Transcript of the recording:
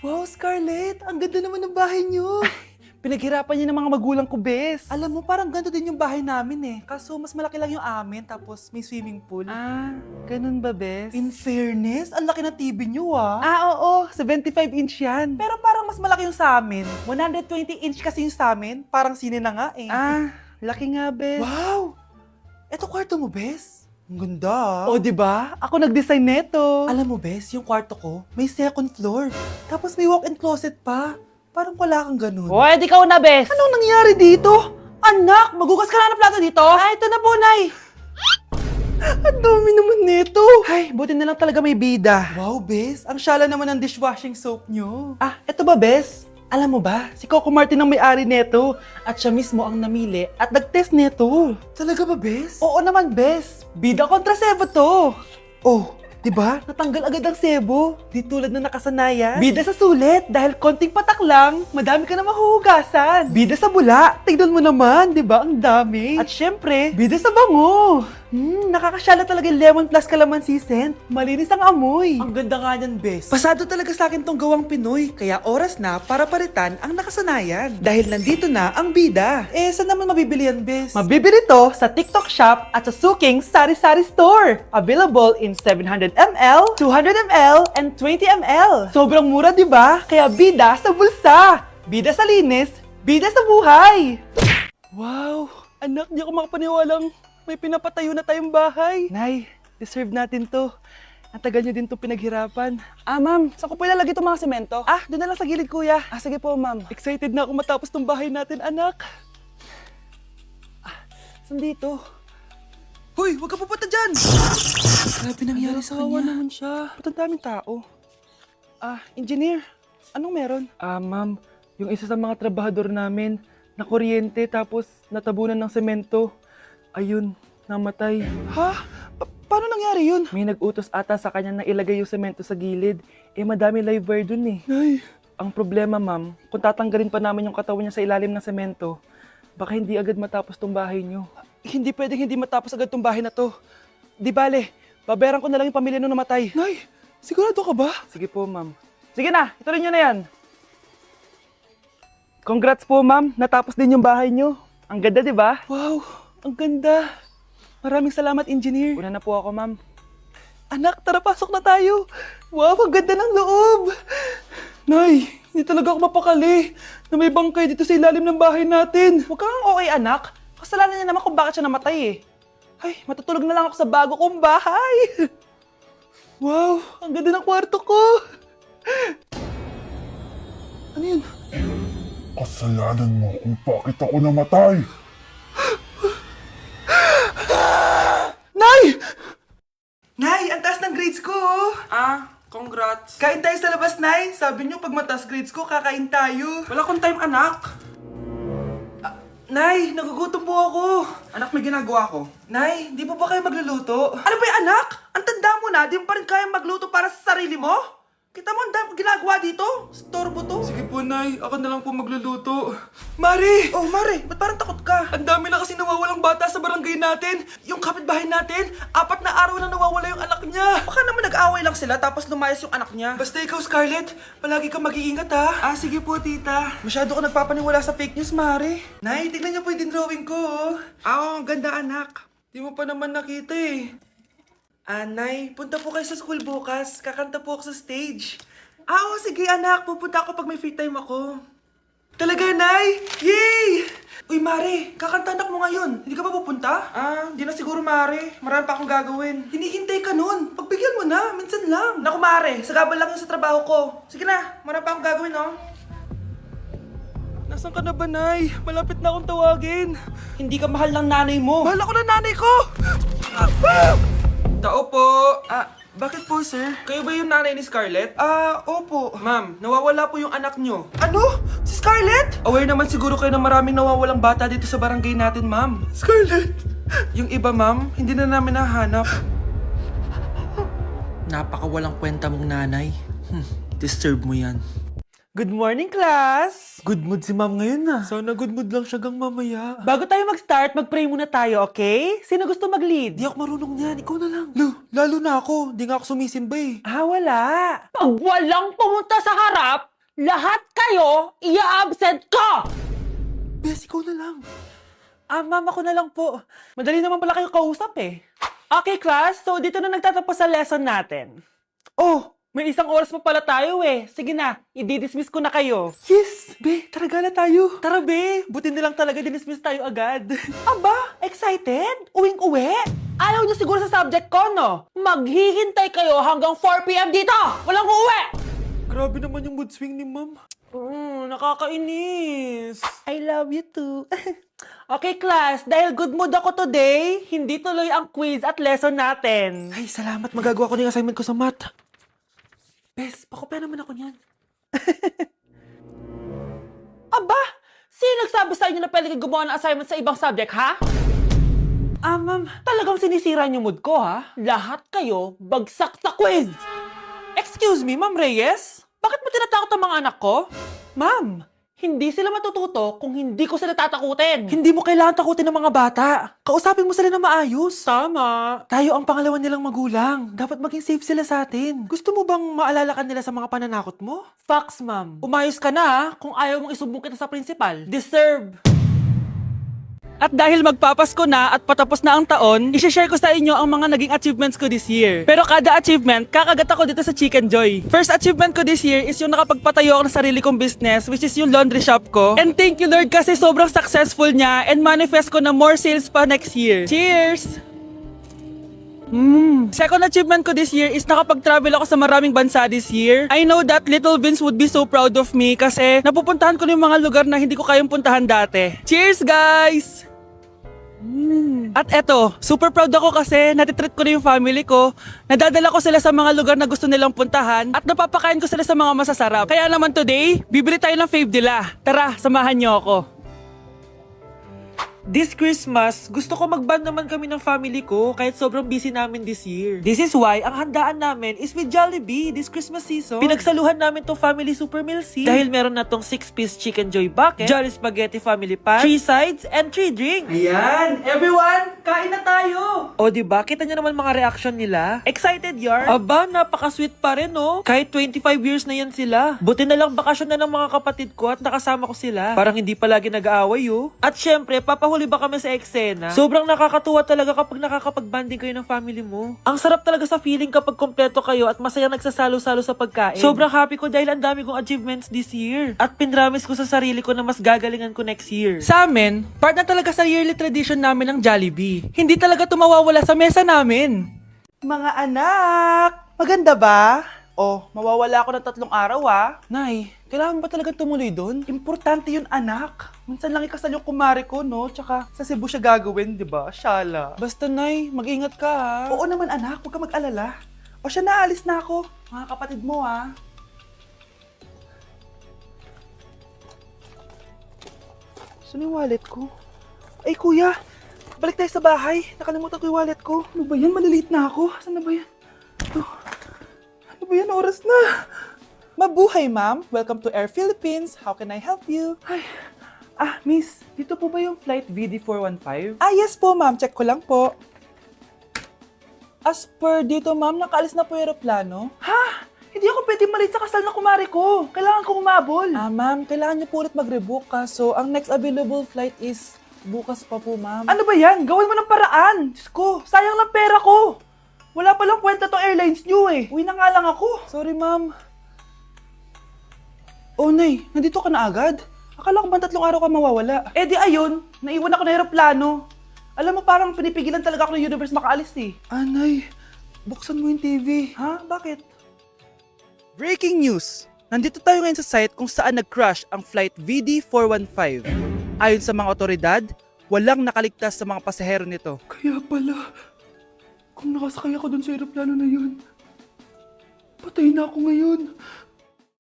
Wow, Scarlett! Ang ganda naman ng bahay niyo! Pinaghirapan niya ng mga magulang ko, bes. Alam mo, parang ganito din yung bahay namin eh. Kaso mas malaki lang yung amin, tapos may swimming pool. Ah, ganun ba, bes? In fairness, ang laki ng TV niyo ah. Oo, 75-inch yan. Pero parang mas malaki yung sa amin. 120-inch kasi yung sa amin. Parang sine na nga eh. Laki nga, bes. Wow! Eto kwarto mo, Bes. Ang ganda. O, di ba? Ako nag-design neto. Alam mo, Bes, yung kwarto ko, may second floor. Tapos may walk-in closet pa. Parang wala kang ganun. O, edi ikaw na, bes. Anong nangyari dito? Anak, magugas ka na ng plato dito? Ito na po, Nay. Ang dami naman nito. Ay, buti na lang talaga may bida. Wow, Bes. Ang syala naman ng dishwashing soap nyo. Eto ba, bes? Alam mo ba, si Coco Martin ang may-ari neto at siya mismo ang namili at nag-test neto. Talaga ba, Bes? Oo naman, bes. Bida kontra sebo to. Oh, di ba? Natanggal agad ang sebo. Di tulad na nakasanayan. Bida sa sulit dahil konting patak lang, madami ka na mahuhugasan. Bida sa bula, tignan mo naman, di ba? Ang dami. At syempre, bida sa bango. Nakakasyala talaga yung lemon plus calamansi scent. Malinis ang amoy. Ang ganda nga niyan, Bes. Pasado talaga sa akin tong gawang Pinoy, kaya oras na para palitan ang nakasanayan. Dahil nandito na ang bida. Saan naman mabibili yan, Bes? Mabibili to sa TikTok Shop at sa Suking Sari Sari Store. Available in 700ml, 200ml, and 20ml. Sobrang mura, di ba? Kaya bida sa bulsa. Bida sa linis, bida sa buhay. Wow, anak, di ako makapaniwalang may pinapatayo na tayong bahay. Nay, deserve natin to. Ang tagal niyo din to pinaghirapan. Ma'am, saan ko po ilalagay itong mga semento? Doon na lang sa gilid, kuya. Sige po, ma'am. Excited na ako matapos tong bahay natin, anak. Saan dito? Hoy, huwag ka pupunta dyan! Grabe nangyari sa Kawawa kanya. naman siya. Ba't ang daming tao? Engineer, anong meron? Ma'am, yung isa sa mga trabahador namin, na kuryente tapos natabunan ng semento. Ayun, namatay. Ha? Paano nangyari yun? May nag-utos ata sa kanya na ilagay yung semento sa gilid. Madami live wire dun eh. Ay. Ang problema, ma'am, kung tatanggalin pa namin yung katawan niya sa ilalim ng semento, baka hindi agad matapos tong bahay niyo. Hindi pwedeng hindi matapos agad tong bahay na to. Di bale, babayaran ko na lang yung pamilya nung namatay. Nay, sigurado ka ba? Sige po, ma'am. Sige na, ituloy niyo na yan. Congrats po, ma'am. Natapos din yung bahay niyo. Ang ganda, di ba? Wow, ang ganda. Maraming salamat, engineer. Una na po ako, ma'am. Anak, tara, pasok na tayo. Wow, ang ganda ng loob. Nay, hindi talaga ako mapakali na may bangkay dito sa ilalim ng bahay natin. Huwag kang okay, anak. Kasalanan niya naman kung bakit siya namatay eh. Ay, matutulog na lang ako sa bago kong bahay. Wow, ang ganda ng kwarto ko. Ano yun? Kasalanan mo kung bakit ako namatay. Nay! Nay, ang taas ng grades ko oh. Congrats. Kain tayo sa labas, Nay. Sabi niyo pag mataas grades ko, kakain tayo. Wala akong time, anak. Nay, nagugutom po ako. Anak, may ginagawa ko. Nay, di po ba kayo magluluto? Ano ba yung anak? Ang tanda mo na, di mo pa rin kaya magluto para sa sarili mo? Kita mo ang dami ginagawa dito? Storbo to. Sige po, Nay. Ako na lang po magluluto. Mari! Oh, Mari, ba't parang takot ka? Ang dami na kasi nawawalang bata sa barangay natin. Yung kapitbahay natin, 4 na araw na nawawala yung anak niya. Baka naman nag-away lang sila tapos lumayas yung anak niya. Basta ikaw, Scarlett, palagi kang mag-iingat ha. Sige po, tita. Masyado ka nagpapaniwala sa fake news, Mari. Nay, tignan niyo po yung drawing ko. Ang ganda, anak. Di mo pa naman nakita eh. Nay, punta po kayo sa school bukas. Kakanta po ako sa stage. Sige anak. Pupunta ako pag may free time ako. Talaga, Nay? Yay! Uy, Mare, kakanta anak mo ngayon. Hindi ka ba pupunta? Hindi na siguro, Mare. Marami pa akong gagawin. Hinihintay ka nun. Pagbigyan mo na. Minsan lang. Naku, Mare. Sagabal lang yun sa trabaho ko. Sige na. Marami pa akong gagawin, oh. Nasaan ka na ba, Nay? Malapit na akong tawagin. Hindi ka mahal ng nanay mo. Mahal ako ng nanay ko! Tao po. Bakit po, sir? Kayo ba yung nanay ni Scarlett? Opo. Ma'am, nawawala po yung anak nyo. Ano? Si Scarlett? Aware naman siguro kayo na maraming nawawalang bata dito sa barangay natin, ma'am. Scarlett? Yung iba, ma'am, hindi na namin nahanap. Napakawalang kwenta mong nanay. Disturb mo yan. Good morning, class! Good mood si ma'am ngayon na. Sana good mood lang siya gang mamaya. Bago tayo mag-start, mag-pray muna tayo, okay? Sino gusto mag-lead? Di ako marunong niyan. Ikaw na lang. Lalo na ako. Di nga ako sumisimba eh. Wala. Pag walang pumunta sa harap, Lahat kayo, i-absent ko! Bes, ikaw na lang. Ma'am, ako na lang po. Madali naman pala kayo kausap eh. Okay, class. So, dito na nagtatapos sa lesson natin. Oh, may 1 oras pa pala tayo eh. Sige na, i-dismiss ko na kayo. Yes, be, tara gala tayo. Tara, be. Buti na lang talaga dinismiss tayo agad. Aba, excited? Uwing-uwi? Ayaw niyo siguro sa subject ko, no? Maghihintay kayo hanggang 4 p.m. dito! Walang uuwi! Grabe naman yung mood swing ni ma'am. Nakakainis. I love you too. Okay, class. Dahil good mood ako today, hindi tuloy ang quiz at lesson natin. Ay, salamat. Magagawa ko na yung assignment ko sa math. Bes, pakopya naman ako niyan. Aba, sino nagsabi sa inyo na pwede kayo gumawa ng assignment sa ibang subject, ha? Ma'am. Talagang sinisira niyo mood ko, ha? Lahat kayo bagsak sa quiz! Excuse me, Ma'am Reyes? Bakit mo tinatakot ang mga anak ko? Ma'am, hindi sila matututo kung hindi ko sila tatakutin. Hindi mo kailangan takutin ng mga bata. Kausapin mo sila na maayos. Tama. Tayo ang pangalawa nilang magulang. Dapat maging safe sila sa atin. Gusto mo bang maalala ka nila sa mga pananakot mo? Facts, ma'am. Umayos ka na, ha? Kung ayaw mong isumbong kita sa principal. Deserve. At dahil magpapasko na at patapos na ang taon, isi-share ko sa inyo ang mga naging achievements ko this year. Pero kada achievement, kakagat ako dito sa Chicken Joy. First achievement ko this year is yung nakapagpatayo ako ng sarili kong business, which is yung laundry shop ko. And thank you Lord kasi sobrang successful niya and manifest ko na more sales pa next year. Cheers! Second achievement ko this year is nakapag-travel ako sa maraming bansa this year. I know that Little Vince would be so proud of me kasi napupuntahan ko na yung mga lugar na hindi ko kayang puntahan dati. Cheers guys! At eto, super proud ako kasi natitreat ko na yung family ko, nadadala ko sila sa mga lugar na gusto nilang puntahan at napapakain ko sila sa mga masasarap. Kaya naman today, bibili tayo ng fave nila. Tara, samahan niyo ako. This Christmas, gusto ko mag-band naman kami ng family ko kahit sobrang busy namin this year. This is why ang handaan namin is with Jollibee this Christmas season. Pinagsaluhan namin tong family super meal scene. Dahil meron na tong 6-piece chicken joy bucket, Jolly Spaghetti family pan, 3 sides, and 3 drinks. Ayan, everyone, kain na tayo! O diba, kita nyo naman mga reaction nila? Excited yarn? Aba, napaka-sweet pa rin no? Kahit 25 years na yan sila. Buti na lang bakasyon na ng mga kapatid ko at nakasama ko sila. Parang hindi palagi nag-aaway oh. At syempre, papahuli ba kami sa eksena? Sobrang nakakatuwa talaga kapag nakakapag-banding kayo ng family mo. Ang sarap talaga sa feeling kapag kompleto kayo at masayang nagsasalo-salo sa pagkain. Sobrang happy ko dahil ang dami kong achievements this year. At pinramis ko sa sarili ko na mas gagalingan ko next year. Sa amin, part na talaga sa yearly tradition namin ng Jollibee. Hindi talaga tumawawala sa mesa namin. Mga anak! Maganda ba? Oh, mawawala ako ng 3 araw Nay, kailangan ba talaga tumuloy doon? Importante yun anak. Minsan lang ikasal yung kumare ko no? Tsaka sa Cebu siya gagawin, di ba? Shala. Basta Nay, mag-ingat ka ha. Oo naman anak, huwag ka mag-alala. O siya na, alis na ako. Mga kapatid mo Saan yung wallet ko? Ay kuya, balik tayo sa bahay. Nakalimutan ko yung wallet ko. Ano ba yan? Maliliit na ako. Saan na ba yan? Ito. Ano ba yan? Oras na. Mabuhay ma'am. Welcome to Air Philippines. How can I help you? Ay. Miss, dito po ba yung flight VD415? Yes po ma'am. Check ko lang po. As per dito ma'am, nakaalis na po yung aeroplano. Ha? Hindi ako pwede malit sa kasal na kumari ko. Kailangan ko umabol. Ma'am, kailangan niyo po ulit mag-rebook so ang next available flight is bukas pa po ma'am. Ano ba yan? Gawin mo ng paraan. Diyos ko, sayang lang pera ko. Wala palang kwenta tong airlines niyo eh. Uwi na nga lang ako. Sorry ma'am. Oh Nay, nandito ka na agad? Akala ko ba 3 araw ka mawawala? Eh di ayun, naiwan ako ng aeroplano. Alam mo parang pinipigilan talaga ako ng universe makaalis eh. Nay, buksan mo yung TV. Ha? Bakit? Breaking news! Nandito tayo ngayon sa site kung saan nag-crash ang flight VD415. Ayon sa mga otoridad, walang nakaligtas sa mga pasahero nito. Kaya pala, kung nakasakay ako dun sa aeroplano na yun, patay na ako ngayon.